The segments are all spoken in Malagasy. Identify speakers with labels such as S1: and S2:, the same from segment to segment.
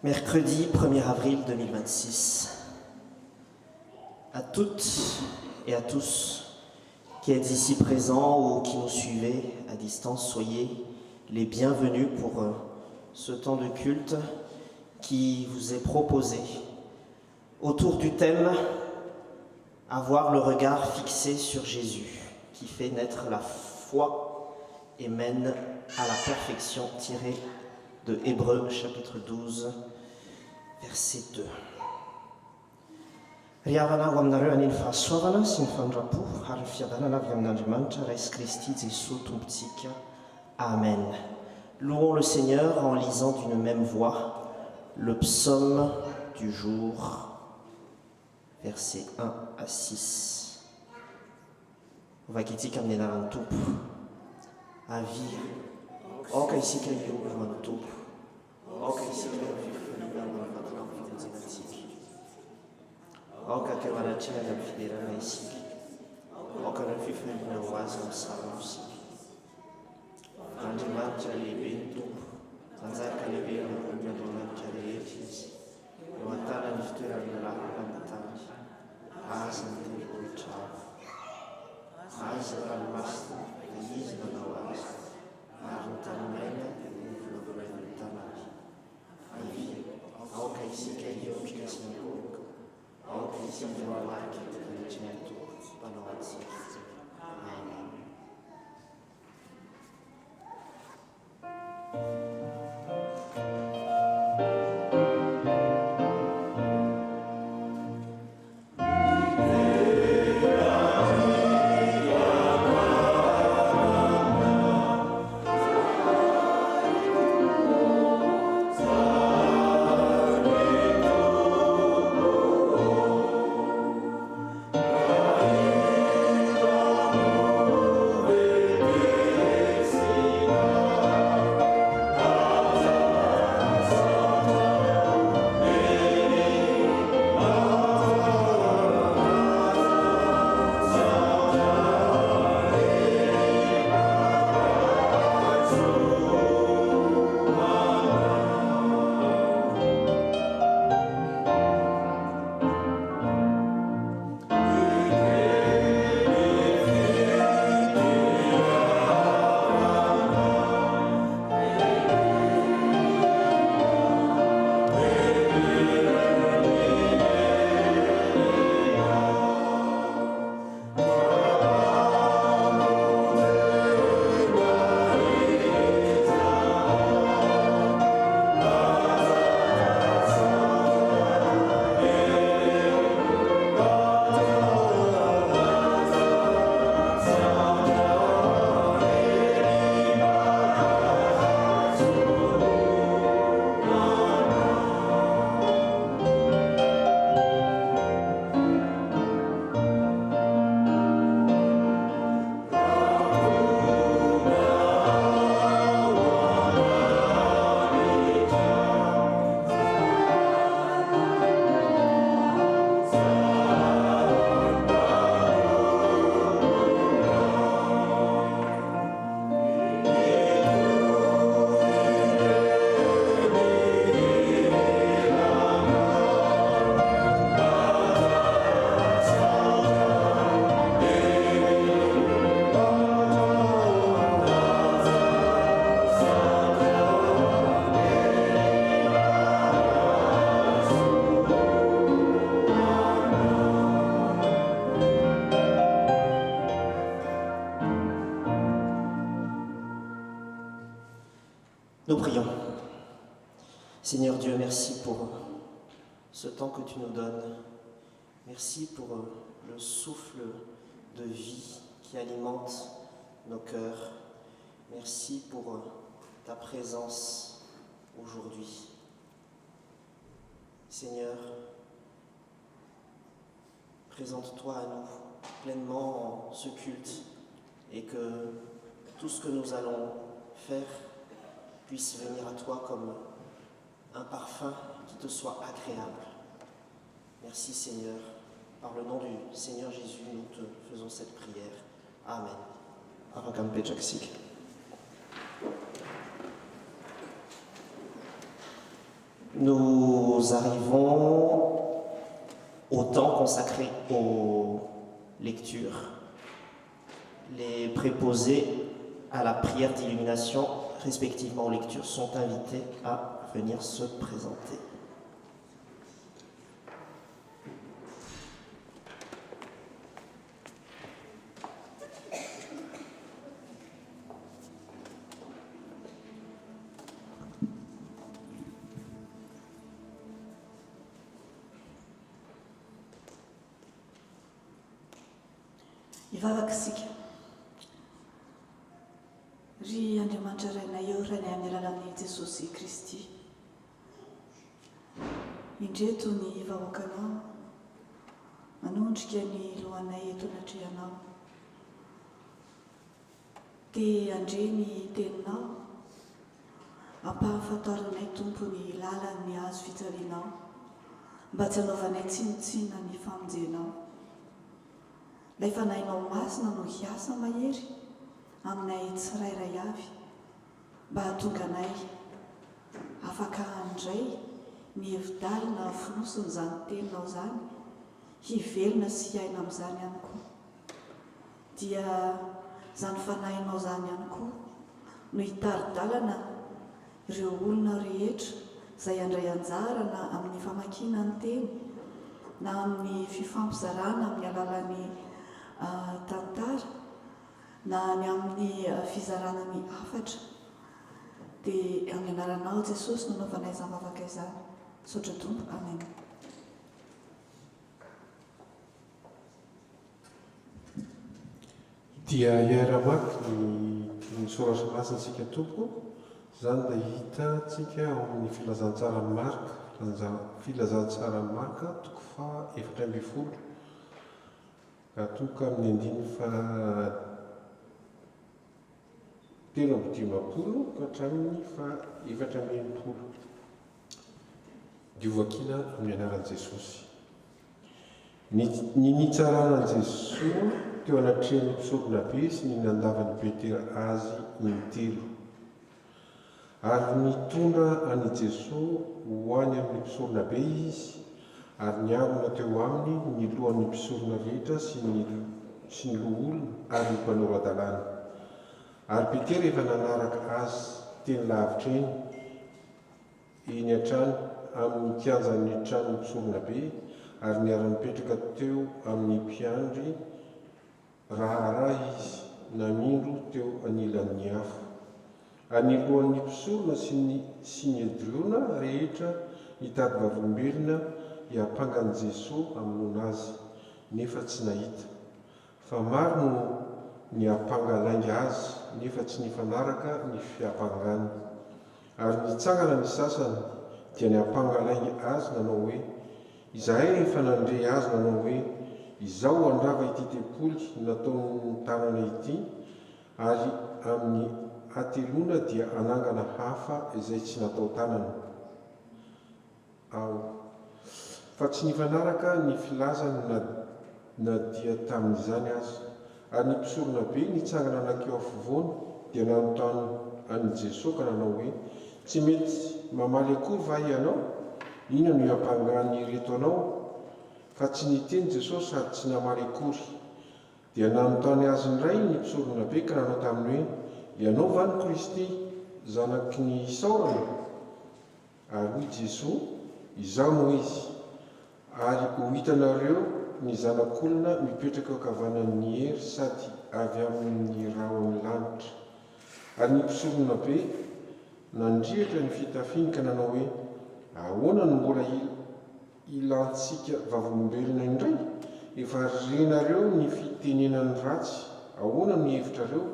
S1: Mercredi 1er avril 2026. À toutes et à tous qui êtes ici présents ou qui nous suivez à distance, soyez les bienvenus pour ce temps de culte qui vous est proposé autour du thème « Avoir le regard fixé sur Jésus » qui fait naître la foi et mène à la perfection, tiré de Hébreux chapitre 12, verset 2. Riavana ho aminareo aniny fahasoavana sy ny fanondram-po ary ny fiadanana avy amin'Andriamanitra Jesy Kristy Jesosy tompontsika. Amen. Louons le Seigneur en lisant d'une même voix le psaume du jour, versets 1 à 6. Vakitika amin'ny anaran'ny Tompo. Avy aoka isika hiova ny Tompo. Aoka isika fifaliana amin'ny vatana amin'ny fitenenantsika. Aoka teo anatrehana amin'ny fiderana isika. Aoka ny fifaliana ho azy amin'ny sarontsika. Andriamanitra lehibe ny Tompo, tanjaka lehibe amin'ny Andriamanitra rehetra izy. Eo an-tany ny fitoerana lalina ny tany. Aza ny tendrombohitra avo. Aza ny ranomasina, dia izy nanao azy. Ary ny tany maina dia ny volavolain'ny tanàna. Avy aoka isika hiondrika sy mihoroka. Aoka isika mamarika ny rehetra ny Tompo, mpanao antsika. Amen. Nous prions. Seigneur Dieu, merci pour ce temps que tu nous donnes. Merci pour le souffle de vie qui alimente nos cœurs. Merci pour ta présence aujourd'hui. Seigneur, présente-toi à nous pleinement en ce culte et que tout ce que nous allons faire puisse venir à toi comme un parfum qui te soit agréable. Merci Seigneur. Par le nom du Seigneur Jésus, nous te faisons cette prière. Amen. Afaka mipetraka isika. Nous arrivons au temps consacré aux lectures. Les préposés à la prière d'illumination, respectivement aux lectures, sont invités à venir se présenter.
S2: Ivavaka isika ry Andriamanitra rainay eo rainay amin'ny alalan'i Jesosy Kristy. Indreto ny vahoakanao manondrika ny lohanay eto anatrehanao. Te andre ny teninao, ampahafantaranay tompo ny lalan'ny azo fijalianao, mba tsy hanaovanay tsinotsinona ny famonjenao. Ilay fanahinao masina no hiasa mahery aminay tsirairay avy, mba hahatonga anay afaka handray ny hevi-dalina fonosin'izany teninao zany, hivelona sy hiaina amin'izany ihany koa. Dia izany fanahinao zany ihany koa no hitari-dalana ireo olona rehetra izay handray anjara na amin'ny famakiana ny teny na amin'ny fifampizarana amin'ny alalan'ny tantara na ny amin'ny fizarana ny hafatra. Dia amin'ny anaranao Jesosy no naovanay izany vavaka izany. Saotra Tompo. Amen.
S3: Dia iara-mafy ny soratra lasantsika Tompo, izany dia hitantsika ao amin'ny filazantsara Marka, filazantsara Marka toko faha 7 ka tonga amin'ny andiny faha 13 ka hatramin'ny faha 14. Diovakina amin'ny anaran'i Jesosy. Ny nitsarana Jesosy teo anatrehany mpisorona be sy ny nandavany Petera azy intelo. Ary nitondra any Jesosy ho any amin'ny mpisorona be izy, ary niangona teo aminy ny lohan'ny mpisorona rehetra sy ny loholona ary ny mpanoro adalàna. Ary Petera efa nanaraka azy teny lavitra eny an-trano amin'ny kianjan'ny tranon'ny mpisorona be, ary niara-nipetraka teo amin'ny mpiandry raharaha izy, namindro teo anilan'ny afo. Ary ny lohan'ny mpisorona sy ny ediliona rehetra hitady vavombelona hiampangany Jesosy hamonoana azy, nefa tsy nahita. Fa maro no niampangalainga azy, nefa tsy nifanaraka ny fiampangany. Ary nitsangana ny sasany dia niampangalainga azy nanao hoe, izahay rehefa nandre azy nanao hoe, izao andrava ity tempoly nataon'ny tanana ity, ary amin'ny atelona dia anangana hafa izay tsy natao tanana. Fa tsy nifanaraka ny filazany na dia tamin'izany azy. Ary ny mpisorona be nitsangana anakeo afovoany dia nanontany an'i Jesosy ka nanao hoe, tsy mety mamaly akory va ianao? Ina no hiampangany reto anao? Fa tsy niteny Jesosy sady tsy namaly akory. Dia nanontany azy indray ny mpisorona be ka nanao taminy hoe, ianao va ny Kristy, zanaky ny isaorana? Ary hoy Jesosy, izaho moa izy. Ary ho hitanareo ny zanak'olona mipetraka ankavanan'ny hery sady avy amin'ny rahon'ny lanitra. Ary ny mpisorona be nandrihatra ny fitafiany ka nanao hoe, ahoana no mbola ilantsika vavombelona indray? Efa renareo ny fitenenan'ny ratsy, ahoana no hevitrareo?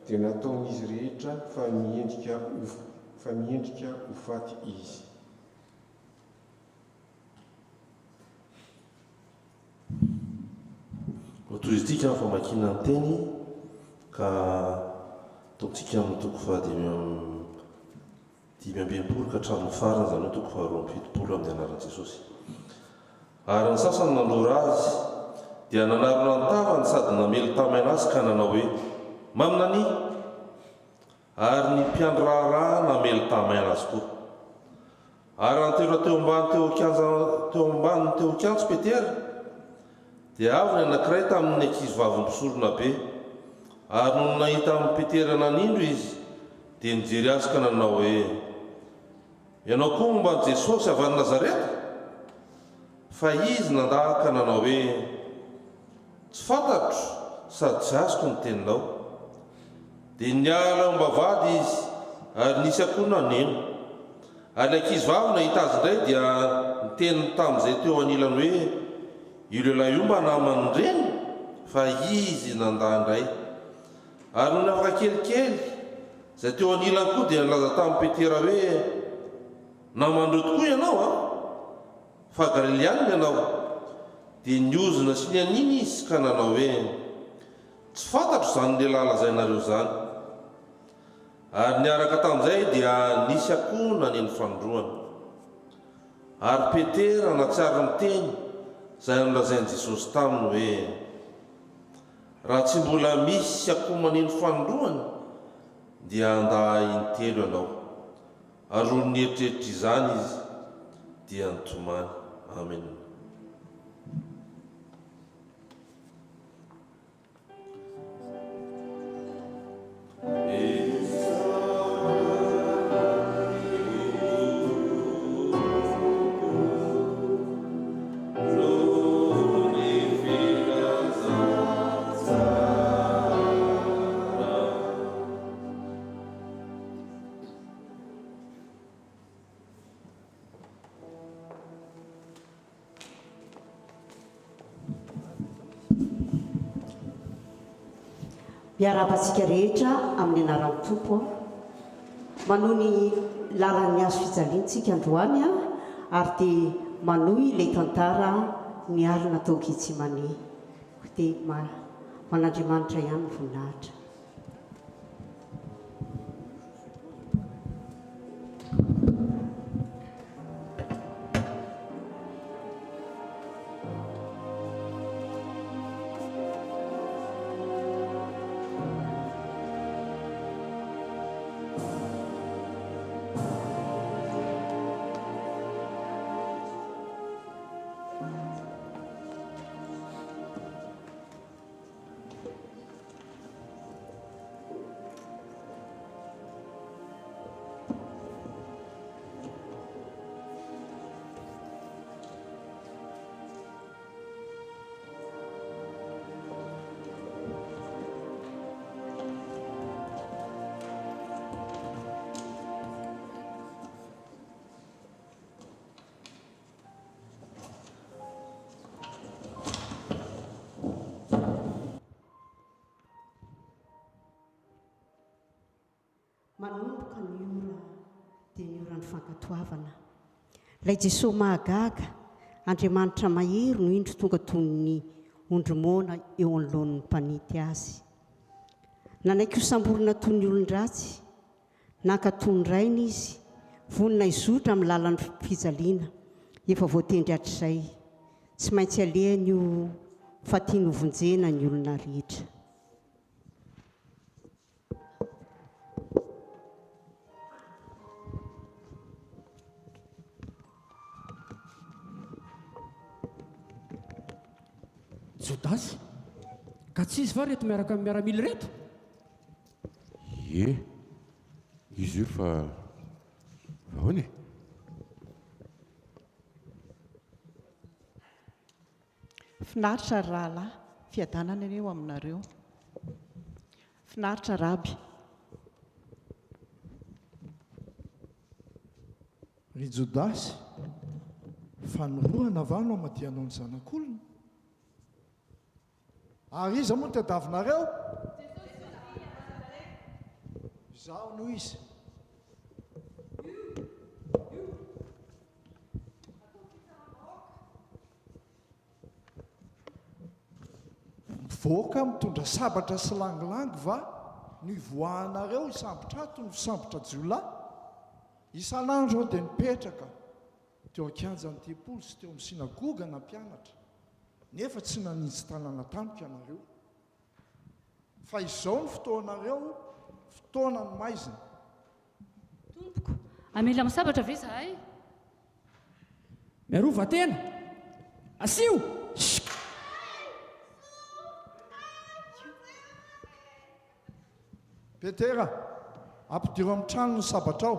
S3: Dia nataon'izy rehetra fa miendrika ho faty izy.
S4: Toy izy tika famakiana ny teny ka ataontsika amin'ny toko faha 5 ka hatramin'ny farany, izany hoe toko faha 27 amin'ny anaran'i Jesosy. Ary ny sasany nandora azy dia nanarona ny tavany sady namely tamaina azy ka nanao hoe maminany ary ny mpiandro raharaha namely tamaina azy koa ary antoera teo ambany teo kianjo Petera dia avy ny anankiray tamin'ny ankizy vavy misorona be ary no nahita amin'ny Petera nanindro izy dia nijery azy ka nanao hoe ianao koa momba ny Jesosy avy any Nazareta fa izy nandahaka nanao hoe tsy fantatro sady tsy azoko ny teninao dia niala eo ambavady izy ary nisy akoho naneno ary ankizy vavy nahita azy indray dia niteniny tamin'izay teo anilany hoe io lehilahy io mba namany reny fa izy nandàndray ary no afaka kelikely izay teo anilany koa dia nilaza tamin'ny Petera hoe namandreo tokoa ianao fa Galileana ianao dia niozona sy nianiny izy ka nanao hoe tsy fantatro izany lehilahy lazainareo izany ary niaraka tamin'izay dia nisy akoho naneny fandroana ary Petera natsiary miteny izay nolazain'i Jesosy taminy hoe raha tsy mbola misy akoho maneny fandroana dia andaha intelo ianao ary olo nieritreritry izany izy dia nitomany. Amen.
S5: Miarabantsika rehetra amin'ny anaran'ny Tompo manohy ny lalan'ny azo fijaliantsika androany ary dia manohy ilay tantara ny alina tao Getsemane dia man'Andriamanitra ihany ny voninahitra. Manomboka ny ora dia ny ora ny fankatoavana. Ilay Jesosy mahagaga, Andriamanitra mahery no indro tonga toy ny ondrimoana eo anoloan'ny mpanity azy. Nanaiky ho samborina toy ny olon-dratsy, nankatondраiny izy, vonona izotra amin'ny lalan'ny fijaliana, efa voatendry hatr'izay, tsy maintsy alehany io fatiany hovonjena ny olona rehetra.
S6: Jodasy, ka tsy izy va reto miaraka amin'ny miaramily reto?
S7: Ie, izy io fa ahoana e?
S8: Finaritra rahalahy, fiadanana eo aminareo. Finaritra raby.
S9: Ry Jodasy, fanorohana va no amadianao ny zanak'olona? Ary iza moa tadavinareo? Izaho no izy. Mivoaka mitondra sabatra sy langilangy va ny voahanareo isambotra ato ny fisambotra jiolahy. Isan'andro dia nipetraka teo an-kianjan'ny tempolo sy teo amin'ny sinagoga na mpianatra. nefa tsy nanintsy tanàna tampoka ianareo fa izao ny fotoanareo fotoana ny maizina.
S10: Tompoko, amila misabatra ve zahay?
S6: Miarova tena. Asio!
S9: Petera, ampidiro amin'ny trano ny sabatra ao.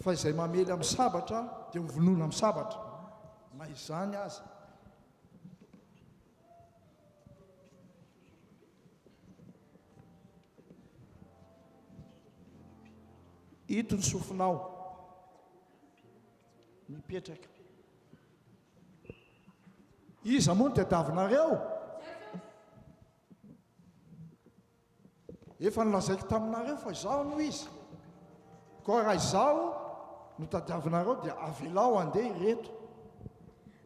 S9: Fa izay mamely amin'ny sabatra dia mivonoana amin'ny sabatra. Na izany aza. Ito ny sofinao. Mipetraka. Iza moa ny tadiavinareo? Efa nilazaiko taminareo fa izaho no izy. Koa raha izaho no tadiavinareo dia avelao andeha ireto.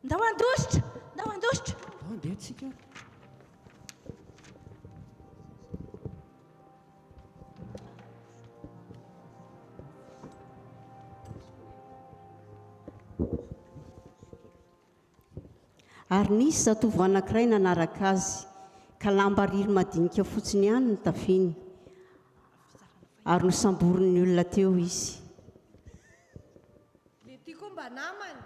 S10: Ndao andositra! Ndao andositra!
S6: Andeha tsika.
S5: Ary nisy zatovo anankiray nanaraka azy ka lamba riry madinika fotsiny ihany ny tafiny ary nosamborin'ny olona teo izy.
S11: Le ty koa mba namany.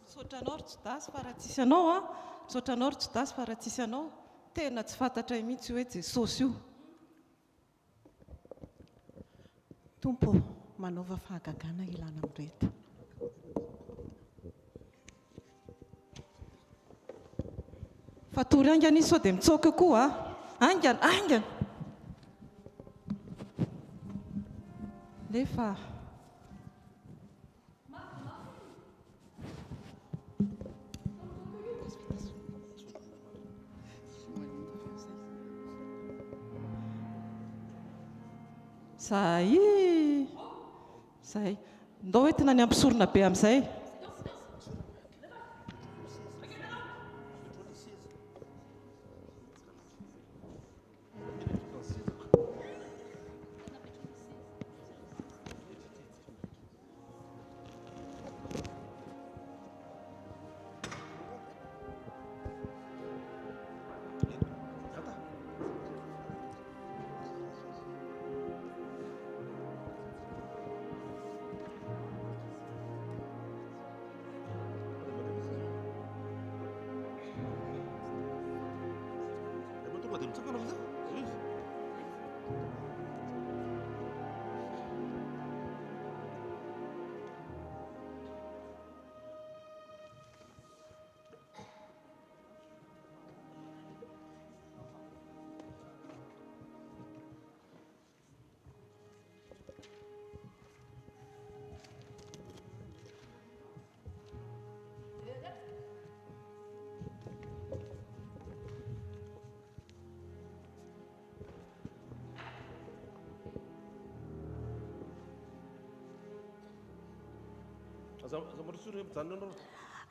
S8: Saotranao ry tsy dasy fa raha tsisy anao a. Saotranao ry tsy dasy fa raha tsisy anao. Tena tsy fantatra mihitsy hoe Jesosy io. Tompo, manaova fahagagana ilana amin'ireto. Fatory aingana izy sao dia mitsoaka koa a. Aingana, aingana. Lefa. Zay. Zay. Ndao hoe tena ny ampisorona be amin'izay.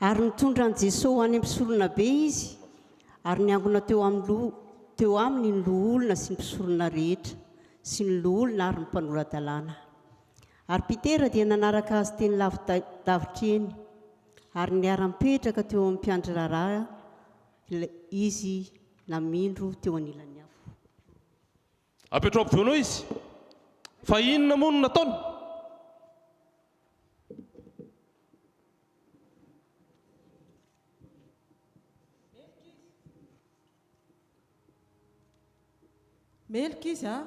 S5: Ary nitondra an Jesosy any ampisorona be izy ary niangona teo aminy ny loholona sy ny mpisorona rehetra sy ny loholona ary ny mpanoradalàna. Ary Petera dia nanaraka azy teny lavitra eny ary niara-mipetraka teo amin'ny mpiandry raharaha izy namindro teo anilan'ny afo.
S4: Apetrao ampovoanao izy. Fa inona moa no nataony?
S8: Melika izy a,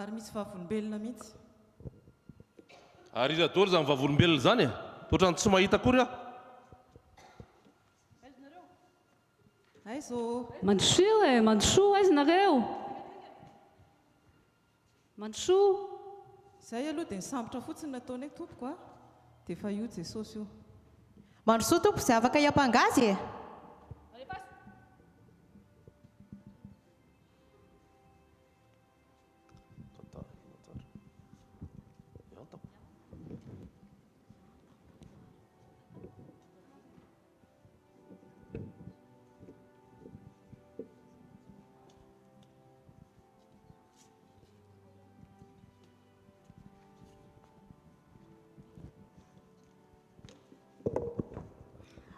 S8: ary misy vavolombelona mihitsy.
S4: Ary izy adolo izany vavolombelona izany a. Ohatrany tsy mahita akory aho.
S8: Aizo.
S10: Mandrosoa e, mandrosoa aiza nareo? Mandrosoa.
S8: Zay aloha dia nisambotra fotsiny nataony hoe tompoko a. Dia efa io Jesosy io.
S11: Mandrosoa tompo izay afaka hiampangazy e.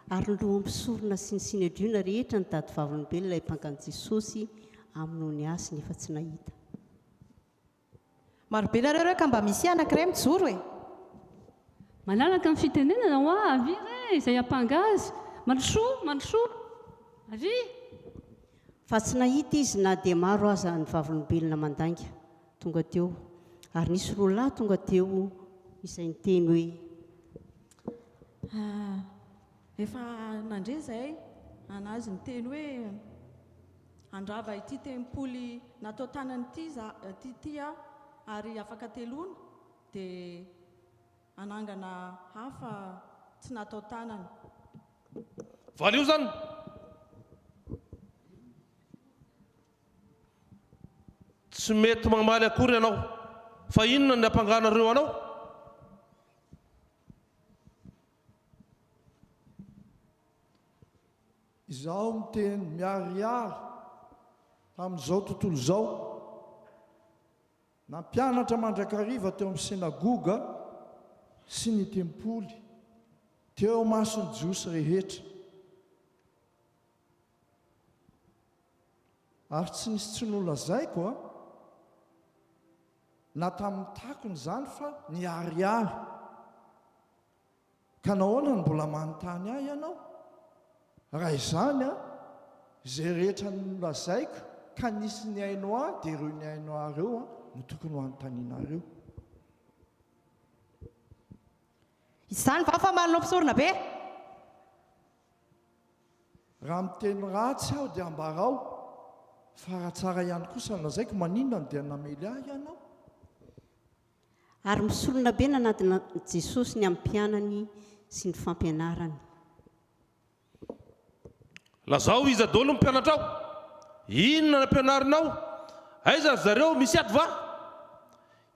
S5: ary ny loha ampisorona sy ny sinedriona rehetra ny dady vavolombelona ilay mpankany Jesosy amin'ny ny asy nefa tsy nahita.
S11: Marobe nareo reo ka mba misy anankiray mijoro e.
S10: Malalaka ny fitenenana ho avy re izay ampangazy. Mandrosoa avy.
S5: Fa tsy nahita izy na dia maro aza ny vavolombelona mandanga tonga teo, ary nisy roa lahy tonga teo izay niteny hoe
S12: efa nandre zay anazy ny teny hoe andrava ity tempoly natao tanany ity ary afaka teloana dia anangana hafa tsy natao tanany.
S4: Valio zany. Tsy mety mamaly akory ianao, fa inona ny ampanganareo anao?
S9: Izaho miteny miariary amin'izao tontolo izao, nampianatra mandrakariva teo amin'ny sinagoga sy ny tempoly, teo masony jiosy rehetra. Ary tsy nisy tsy nolazaiko na tamin'ny takony izany fa niariary. Ka nahoana ny mbola manontany ahy ianao? Raha izany izay rehetra nolazaiko ka nisy ny hainao ahy dia ireo ny hainao ahy ireo no tokony ho anontanianareo.
S11: Izany va fa malina mpisorona be?
S9: Raha miteny ratsy aho dia ambarao, fa raha tsara ihany kosa nolazaiko maninona no dia namely ahy ianao?
S5: Ary misolona be nanadina Jesosy ny ampianany sy ny fampianarany.
S4: Lazao iza dolo ny mpianatrao? Inona ny ampianarinao? Aiza zareo misy ato va?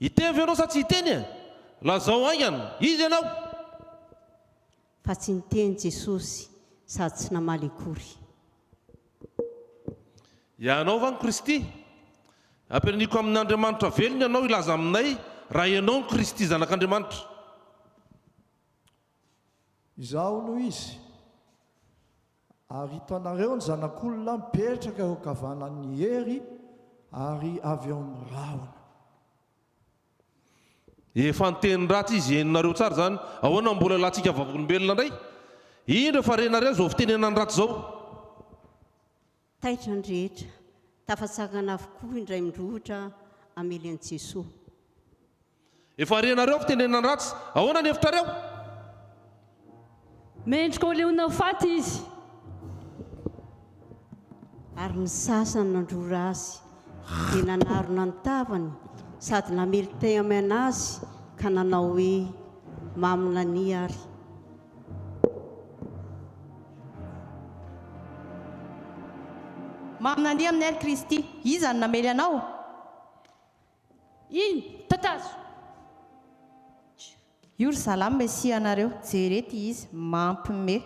S4: Itevy ianao sa tsy iteny e? Lazao aingana, izy ianao?
S5: Fa tsy niteny Jesosy sady tsy namaly akory.
S4: Ianao va ny Kristy? Ampianiko amin'ny Andriamanitra velona ianao ilaza aminay raha ianao ny Kristy zanak'Andriamanitra.
S9: Izaho no izy, ary hitanareo ny zanak'olona mipetraka eo ankavanan'ny hery ary avy eo amin'ny rahona.
S4: Efa niteny ratsy izy henonareo tsara zany, ahoana mbola latsika vavolombelona indray? Indro fa renareo zao fitenenany ratsy zao.
S5: Taitra ny rehetra, tafatsakana avokoa indray mindrohitra amely an'i Jesosy.
S4: Efa renareo fitenenany ratsy, ahoana ny hevitrareo?
S10: Mendrika ho leona ho faty izy.
S5: Ary ny sasany nandrora azy dia nanarona ny tavany sady namely teamana azy ka nanao hoe mamina ny ary.
S11: Mamina ny amin'ny ary Kristy, iza ny namely anao?
S10: Ino? Tatazo.
S11: Io ry salamy Mesia anareo, jerety izy mampime.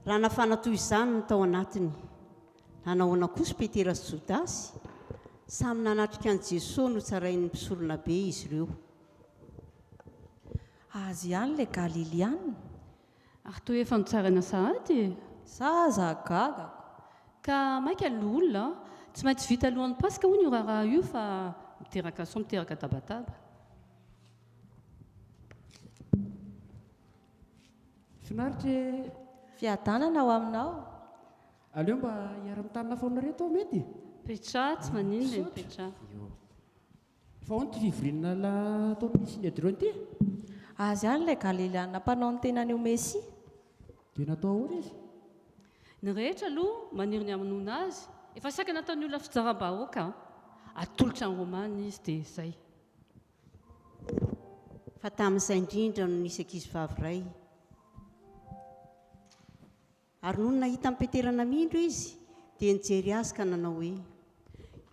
S5: raha nafana toy izany no tao anatiny. Nanahoana kosa Petera sy Jodasy? Samy nanatrika an' Jesosy no tsarain'ny mpisorona be izy ireo.
S11: Azy ihany ilay Galiliana.
S10: Ary toa efa nitsaraina sahady.
S11: Zaza gaga.
S10: Ka maika ny olona tsy maintsy vita alohan'ny Paska hono io raha io fa miteraka so miteraka tabataba.
S6: Finaritra
S11: fiadanana ao aminao.
S6: Aleo mba hiara-mitanina foana reto mety?
S10: Petra tsy maninona ny Petra.
S6: Fa hono ty fivorinana ataony misy ny adreo ty?
S11: Azy ihany ilay Galiliana mpanao ny tenany ho Mesia.
S6: Dia natao ahoana izy?
S10: Ny rehetra aloha maniry ny hamonoana azy. Efa saika nataony olona fitsaram-bahoaka. Atolotra ny Romana izy dia izay.
S5: Fa tamin'izay indrindra no nisy ankizivavy iray. Ary nono nahita amin'ny Petera namindro izy dia nijery azy ka nanao hoe: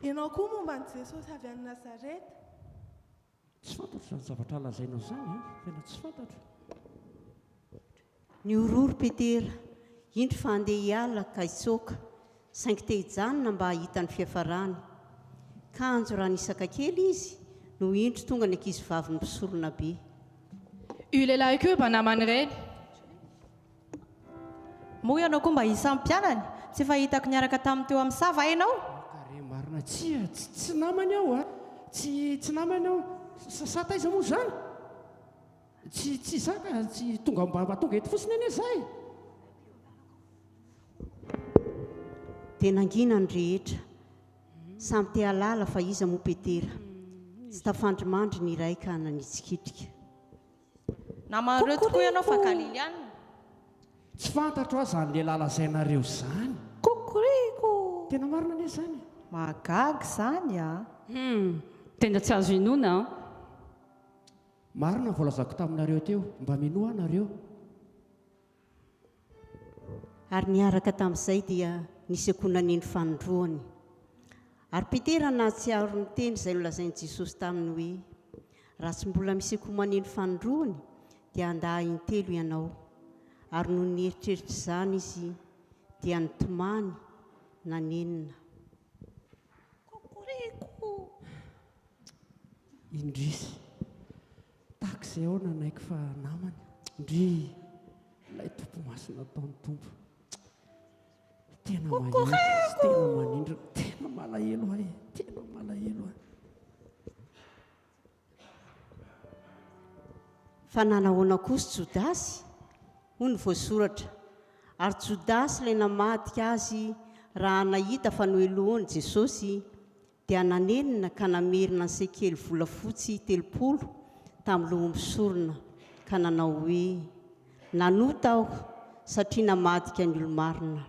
S13: ianao koa momba ny Jesosy avy any Nazareta?
S6: Tsy fantatro izany zavatra lazainao izany, tena tsy fantatro.
S5: Niororo Petera, indro fa handeha hiala ka hitsoaka, saingy te hijanona mba hahita ny fiafarany. Kanjo raha nisaka kely izy no indro tonga ny ankizivavy ny mpisorona be.
S14: Io lehilahy io mba namany ireny.
S11: Moa ianao koa mba isan'ny mpianany, tsy fahitako niaraka tamin'ny teo amin'ny sava ianao.
S6: Kare marina tsy namany aho a. Tsy namany aho. Sa taiza moa zany? Tsy zaka, tsy tonga mba tonga eto fotsiny eny izay.
S5: Dia nangina ny rehetra. Samy te halala fa iza moa Petera. Tsy tafandrimandry ny iray ka nanitsikitrika.
S11: Naman'ireo tokoa ianao fa Galiliana.
S6: Tsy fantatro aho zany lehilahy lazainareo zany.
S11: Kokoriko.
S6: Tena marina anie zany.
S11: Magaga zany a.
S10: Tena tsy azo inona.
S6: Marina voalazako taminareo teo, mba minoa nareo.
S5: Ary niaraka tamin'izay dia nisy akonan'ny fanondroany. Ary Petera nahatsiaro ny teny izay nolazain'i Jesosy taminy hoe: raha tsy mbola misy akoman'ny fanondroany dia andahy intelo ianao. Ary noho ny eritreritra izany izy dia nitomany nanenina.
S11: Kokoriko.
S6: Indrisy. Tahaka izay ao nanaiky fa namany. Indry ilay tompo masina ataon'ny tompo. Tena manindro, tena malahelo ahy, tena malahelo ahy.
S5: Fa nanahoana kosa Jodasy? Hoy ny voasoratra. Ary Jodasy ilay namadika azy raha nahita fa noelohan'i Jesosy dia nanenina ka namerina ny sekely volafotsy 30 tamin'ny loha misorona ka nanao hoe: nanota aho satria namadika ny olo-marina.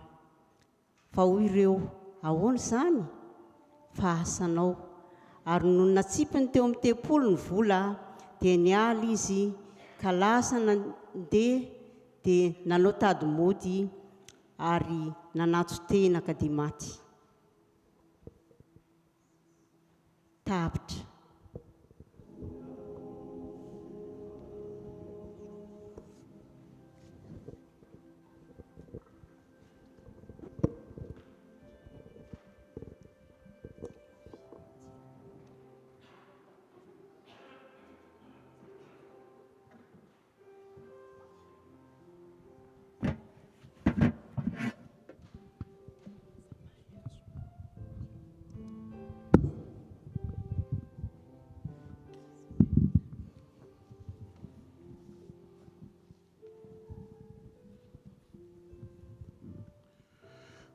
S5: Fa hoy ireo: ahoana izany? Fa asanao. Ary noho natsipiny teo amin'ny 30 ny vola dia niala izy ka lasa nandeha dia nanao tady mody ary nanatso tena ka dia maty. Tapitra.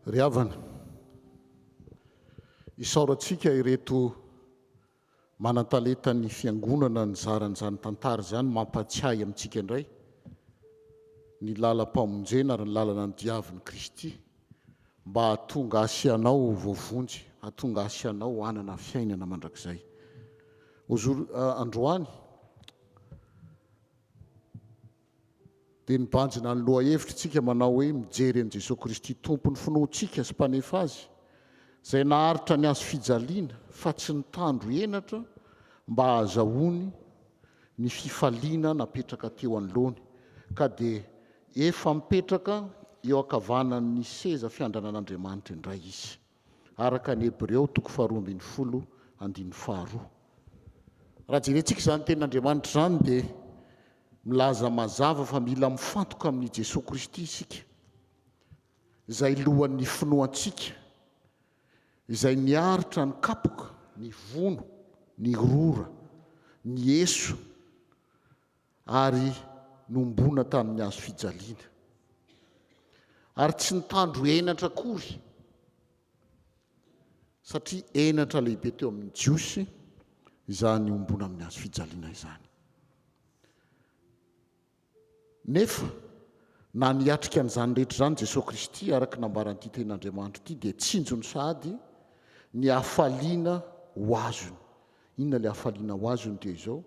S15: Ry havana, isaorantsika ireto manan-talenta ny fiangonana ny zaran'izany tantara izany mampatsiahy amintsika indray ny lalam-pamonjena ary ny lalana ny diavin'i Kristy mba hahatonga asianao voavonjy, hahatonga asianao hanana fiainana mandrakizay. Androany dia nibanjina ny loha hevitrintsika manao hoe mijery an'i Jesosy Kristy tompony finoantsika sy mpanefa azy, izay naharitra ny azo fijaliana fa tsy nitandro henatra mba hahazahoany ny fifaliana napetraka teo anoloany, ka dia efa mipetraka eo akavanany seza fiandranan'Andriamanitra indray izy araka ny Hebreo 12:12. Raha jerentsika izany tenin'Andriamanitra izany dia milaza mazava fa mila mifantoka amin'ny Jesosy Kristy isika, izay lohan'ny finoantsika, izay niaritra ny kapoka, ny vono, ny rora, ny eso ary nombona tamin'ny hazo fijaliana. Ary tsy nitandro enatra akory, satria enatra lehibe teo amin'ny jiosy izany ombona amin'ny hazo fijaliana izany. Nefa na niatrika an'izany rehetra izany Jesosy Kristy araka nambaran'ity tenin'Andriamanitra ity dia tsinjony sady ny hafaliana ho azony. Inona ilay hafaliana ho azony dia izao?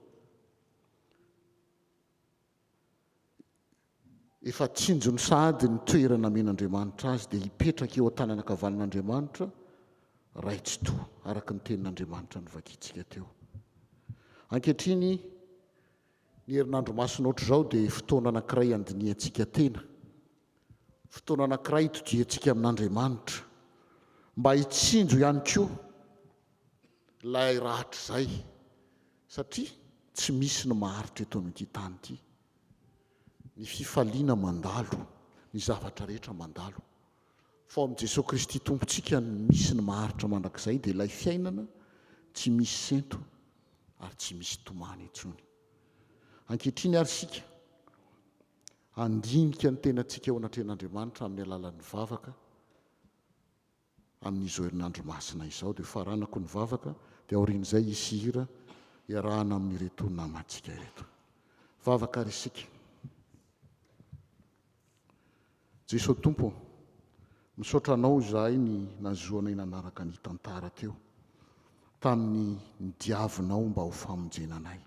S15: Efa tsinjony sady ny toerana men'Andriamanitra azy dia hipetraka eo an-tanana ankavanan'Andriamanitra raitsyto araka ny tenin'Andriamanitra nyvakitsika teo. Ankehitriny ny herinandro masina ohatr'izao dia fotoana anankiray andiniantsika tena, fotoana anankiray itodiantsika amin'Andriamanitra mba hitsinjo ihany koa ilay rahatra izay, satria tsy misy ny maharitra eto amin'ity tany ity. Ny fifaliana mandalo, ny zavatra rehetra mandalo, fa amin'i Jesosy Kristy tompontsika misy ny maharitra mandrakizay dia ilay fiainana tsy misy sento ary tsy misy tomany intsony. Ankehitriny ary sika andinika ny tenantsika eo anatrehan'Andriamanitra amin'ny alalan'ny vavaka amin'izao herinandro masina izao, dia faranako ny vavaka dia aorian'izay isihira iarahana amin'ireto namantsika ireto. Vavaka ary isika. Jesosy Tompo, misaotra anao izahay ny nazoanay nanaraka ny tantara teo tamin'ny nidiavinao mba ho famonjenanay.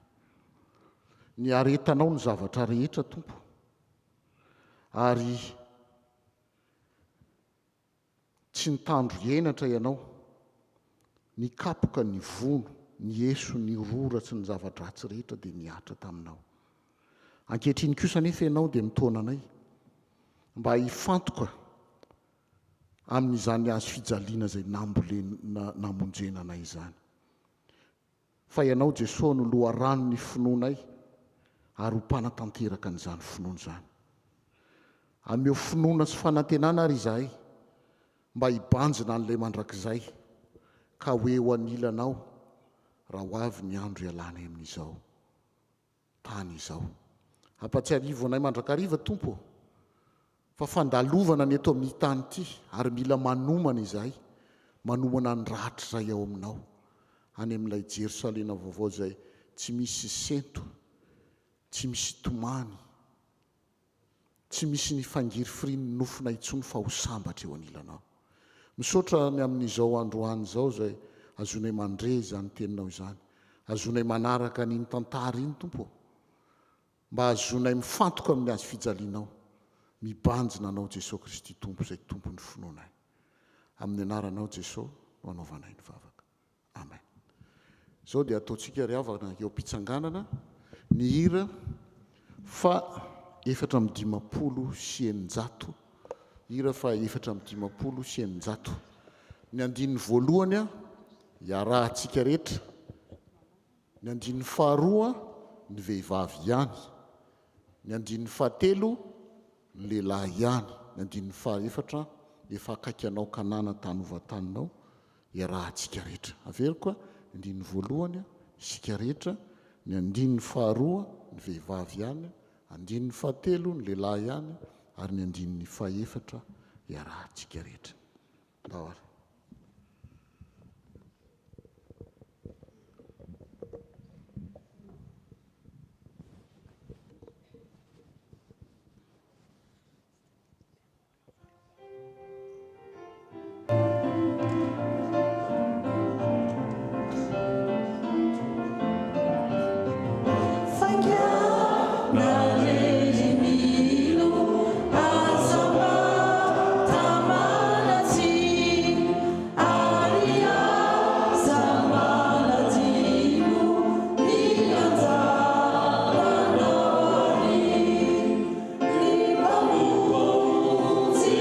S15: Ny aretanao ny zavatra rehetra Tompo, ary tsy nitandro enatra ianao, ny kapoka, ny vono, ny eso, ny rora sy ny zavatra ratsy rehetra dia niatra taminao. Ankehitriny kosa nefa ianao dia mitaona anay mba hifantoka amin'izany hazo fijaliana izay namonjenanay izany. Fa ianao Jesosy no loharanon'ny finoanay ary ho mpanatanteraka an'izany finoana izany. Ameo finoana sy fanantenana ary izahay mba hibanjina an'ilay mandrakizay ka hoe ho anilanao raha ho avy ny andro ialana amin'izao tany izao. Hampatsiarivo anay mandrakariva Tompo, fa fandalovana ny eto amin'ny tany ity ary mila manomana izahay, manomana ny rahatra izay ao aminao any amin'ilay Jerosalema vaovao izay tsy misy sento, tsy misy tomany, tsy misy ny fangiry firian'ny nofona intsony fa ho sambatra eo anilanao. Misaotra ny amin'izao androany izao izay azonay mandre izany teninao izany, azonay manaraka n'iny tantara iny Tompo, mba azonay mifantoka amin'ny hazo fijalianao, mibanjina anao Jesosy Kristy Tompo izay tompon'ny finoanay. Amin'ny anaranao Jesosy no anaovanay ny vavaka. Amen. Izao dia ataontsika ry havana eo am-pitsanganana ny hira fa 450, hira fa 450. Ny andininy voalohany a iarahantsika rehetra, ny andininy faharoa ny vehivavy ihany, ny andininy fahatelo ny lehilahy ihany, ny andininy fahaefatra efa akaiky anao kanana tany hovan-taninao iarahantsika rehetra. Averiko a, ny andininy voalohany isika rehetra, ny andininy faharoa ny vehivavy ihany, andininy fahatelo ny lehilahy ihany ary ny andininy fahaefatra iarahantsika rehetra. Ndahora.
S16: See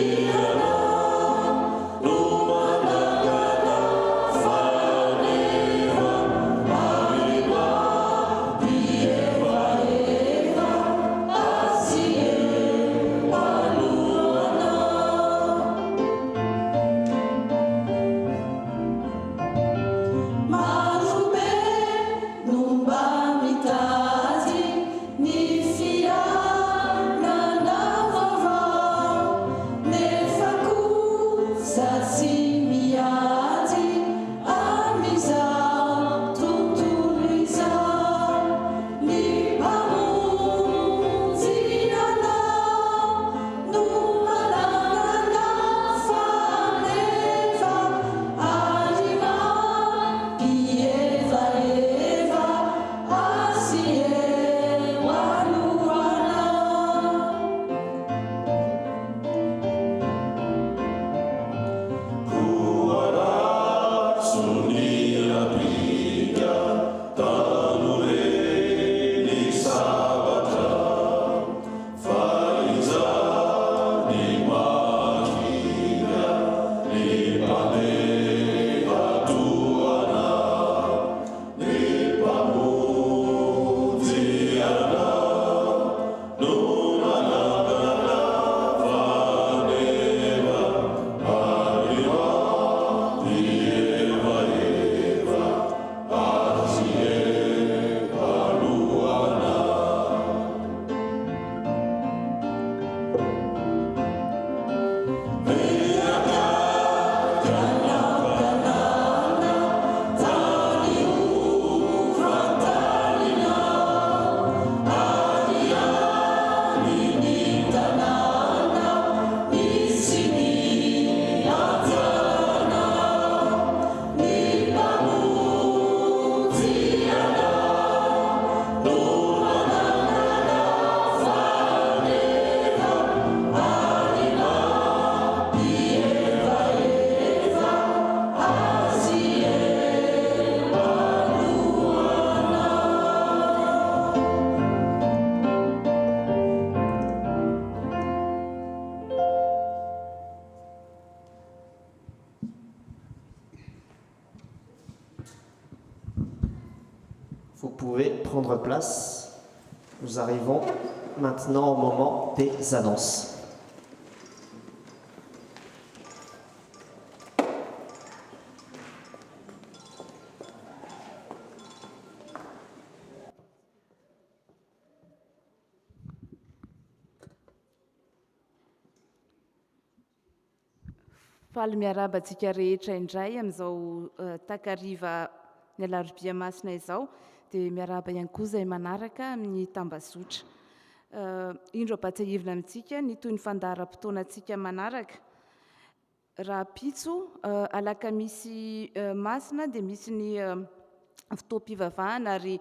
S1: prendre place. Nous arrivons maintenant au moment des annonces.
S16: Faly miarabantsika rehetra indray amin'izao takariva ny alarobia masina izao, dia miaraba ihany koa izay manaraka amin'ny tambazotra. Indro abatsahivina amintsika ny toy ny fandaharam-potoanantsika manaraka. Raha pitso alakamisy masina dia misy ny fotoam-pivavahana ary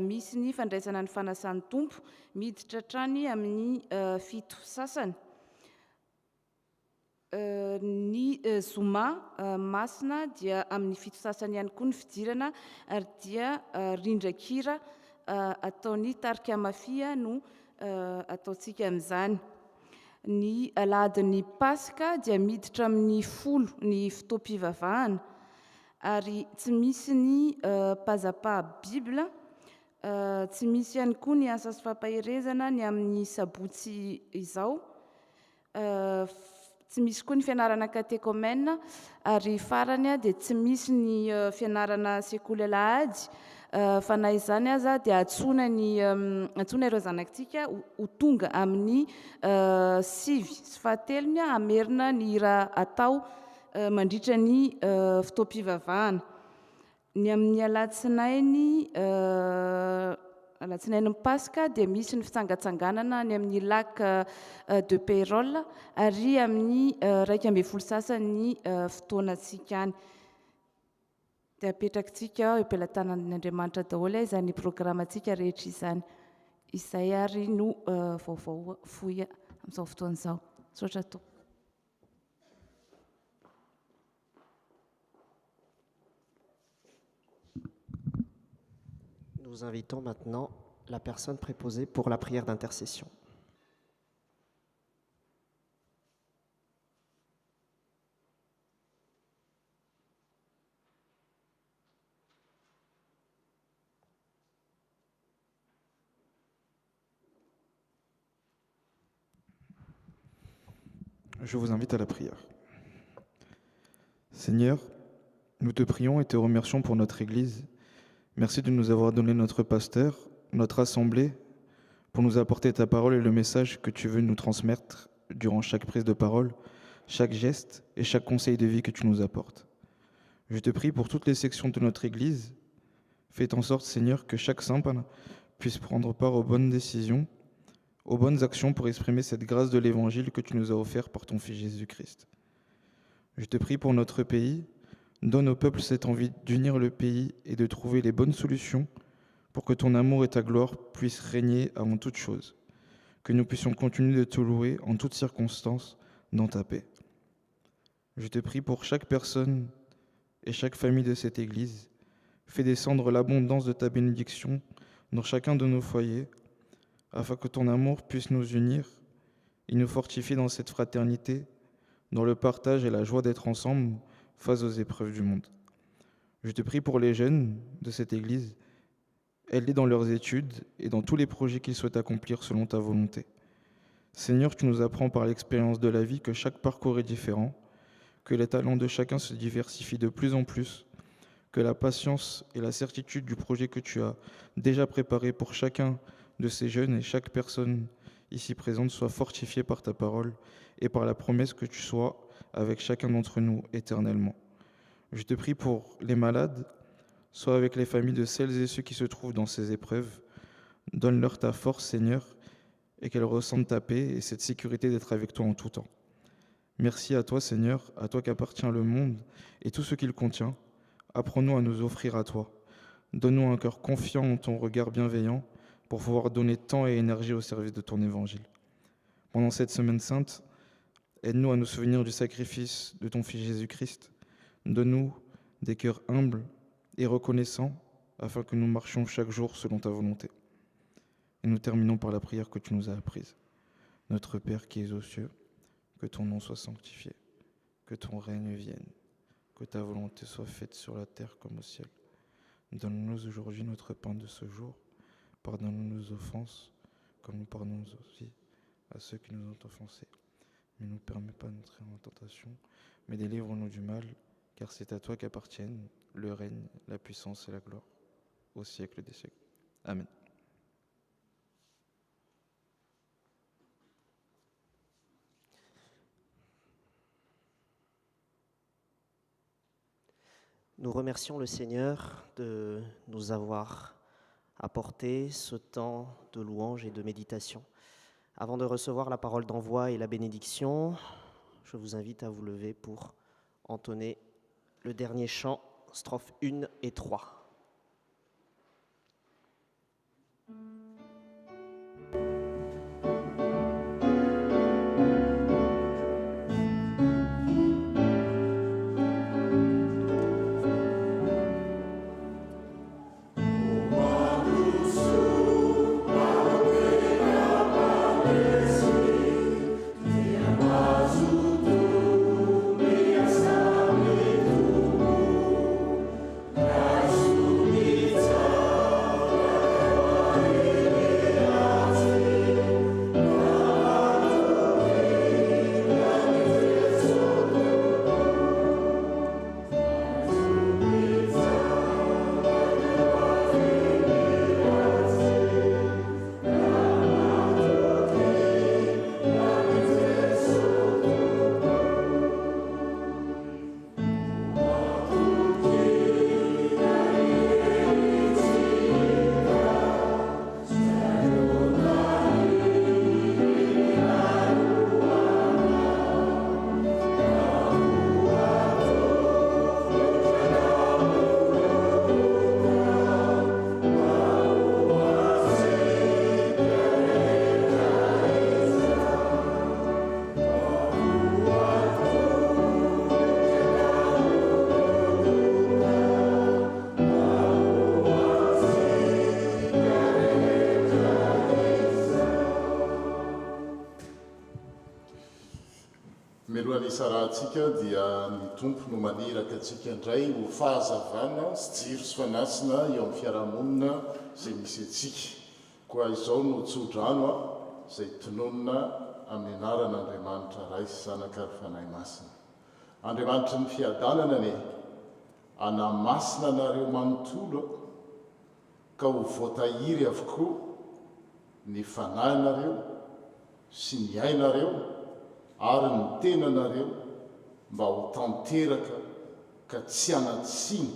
S16: misy ny fandraisana ny fanasan'ny tompo miditra hatrany amin'ny 7 sasany. Ny zoma masina dia amin'ny 7 sasany ihany koa ny fidirana ary dia rindran-kira ataon'ny tarika mafia no ataontsika amin'izany. Ny alahadin'ny Pasika dia miditra amin'ny 10 ny fotoam-pivavahana ary tsy misy ny pazapa Bibla, tsy misy ihany koa ny asa sy fampaherezana ny amin'ny sabotsy izao. Tsy misy koa ny fianarana katekômena ary farany dia tsy misy ny fianarana sekoly alahady, fa na izany aza dia antsoina ireo zanakitsika ho tonga amin'ny 5 sy 7 hamerina ny raha atao mandritra ny fotoam-pivavahana. Ny amin'ny alatsinain'ny Pasika dia misy ny fitsangatsanganana ny amin'ny lac de Pérol ary amin'ny 12 sasany fotoanantsika any. Dia apetrakitsika eo am-pelantanan'Andriamanitra daholo izany programantsika rehetra izany. Izay ary no vaovao fohy amin'izao fotoan'izao. Misaotra tompoko.
S1: Nous invitons maintenant la personne préposée pour la prière d'intercession.
S17: Je vous invite à la prière. Seigneur, nous te prions et te remercions pour notre Église. Merci de nous avoir donné notre pasteur, notre assemblée, pour nous apporter ta parole et le message que tu veux nous transmettre durant chaque prise de parole, chaque geste et chaque conseil de vie que tu nous apportes. Je te prie pour toutes les sections de notre Église. Fais en sorte, Seigneur, que chaque saint puisse prendre part aux bonnes décisions, aux bonnes actions pour exprimer cette grâce de l'Évangile que tu nous as offert par ton Fils Jésus-Christ. Je te prie pour notre pays. Donne au peuple cette envie d'unir le pays et de trouver les bonnes solutions pour que ton amour et ta gloire puissent régner avant toute chose, que nous puissions continuer de te louer en toutes circonstances dans ta paix. Je te prie pour chaque personne et chaque famille de cette Église. Fais descendre l'abondance de ta bénédiction dans chacun de nos foyers, afin que ton amour puisse nous unir et nous fortifier dans cette fraternité, dans le partage et la joie d'être ensemble face aux épreuves du monde. Je te prie pour les jeunes de cette Église, aide-les dans leurs études et dans tous les projets qu'ils souhaitent accomplir selon ta volonté. Seigneur, tu nous apprends par l'expérience de la vie que chaque parcours est différent, que les talents de chacun se diversifient de plus en plus, que la patience et la certitude du projet que tu as déjà préparé pour chacun de ces jeunes et chaque personne ici présente soient fortifiés par ta parole et par la promesse que tu sois avec chacun d'entre nous éternellement. Je te prie pour les malades, sois avec les familles de celles et ceux qui se trouvent dans ces épreuves. Donne-leur ta force, Seigneur, et qu'elles ressentent ta paix et cette sécurité d'être avec toi en tout temps. Merci à toi, Seigneur, à toi qu'appartient le monde et tout ce qu'il contient. Apprends-nous à nous offrir à toi. Donne-nous un cœur confiant en ton regard bienveillant pour pouvoir donner temps et énergie au service de ton évangile. Pendant cette semaine sainte, aide-nous à nous souvenir du sacrifice de ton Fils Jésus-Christ. Donne-nous des cœurs humbles et reconnaissants afin que nous marchions chaque jour selon ta volonté. Et nous terminons par la prière que tu nous as apprise. Notre Père qui es aux cieux, que ton nom soit sanctifié, que ton règne vienne, que ta volonté soit faite sur la terre comme au ciel. Donne-nous aujourd'hui notre pain de ce jour. Pardonne-nous nos offenses, comme nous pardonnons aussi à ceux qui nous ont offensés. Mais ne nous permets pas d'entrer en tentation, mais délivre-nous du mal, car c'est à toi qu'appartiennent le règne, la puissance et la gloire, au siècle des siècles. Amen.
S1: Nous remercions le Seigneur de nous avoir apporté ce temps de louange et de méditation. Avant de recevoir la parole d'envoi et la bénédiction, je vous invite à vous lever pour entonner le dernier chant, strophes 1 et 3.
S15: Melohan'ny isarahantsika dia ny tompo no maniraka antsika indray ho fahazavana sy jiro sy fanasina eo amin'ny fiarahamonina izay misy antsika. Koa izao no tsodrano izay tononona amin'ny anaran'Andriamanitra Ray sy Zanaka ary Fanahy Masina. Andriamanitra ny fiadanana ane, anamasina anareo manontolo ka ho voatahiry avokoa ny fanahynareo sy ny ainareo ary ny tenanareo mba ho tanteraka ka tsy hanatsiny,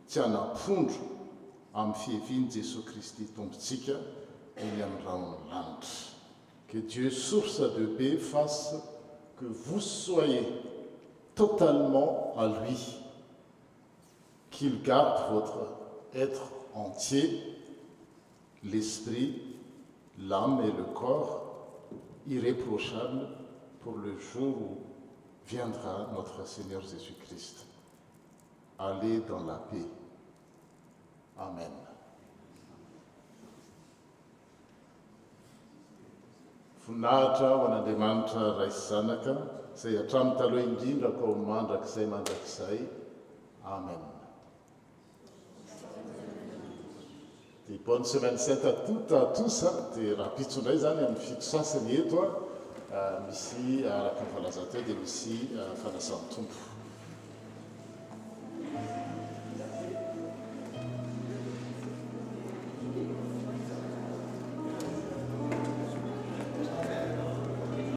S15: tsy hanapondro amin'ny fiheviany Jesosy Kristy tompontsika eny amin'ny raony lanitra. Que Dieu, source de paix, fasse que vous soyez totalement à lui, qu'il garde votre être entier, l'esprit, l'âme et le corps irréprochables pour le jour où viendra notre Seigneur Jésus-Christ. Allez dans la paix. Amen. Voninahitra ho an'Andriamanitra Ray sy Zanaka, izay hatramin'ny taloha indrindra ka ho mandrakizay mandrakizay. Amen. Dia bonne semaine sainte à toutes, à tous. Dia raha pitso indray zany amin'ny fito sasany eto misy araka ny falazanteo dia misy fanasan'ny tompo.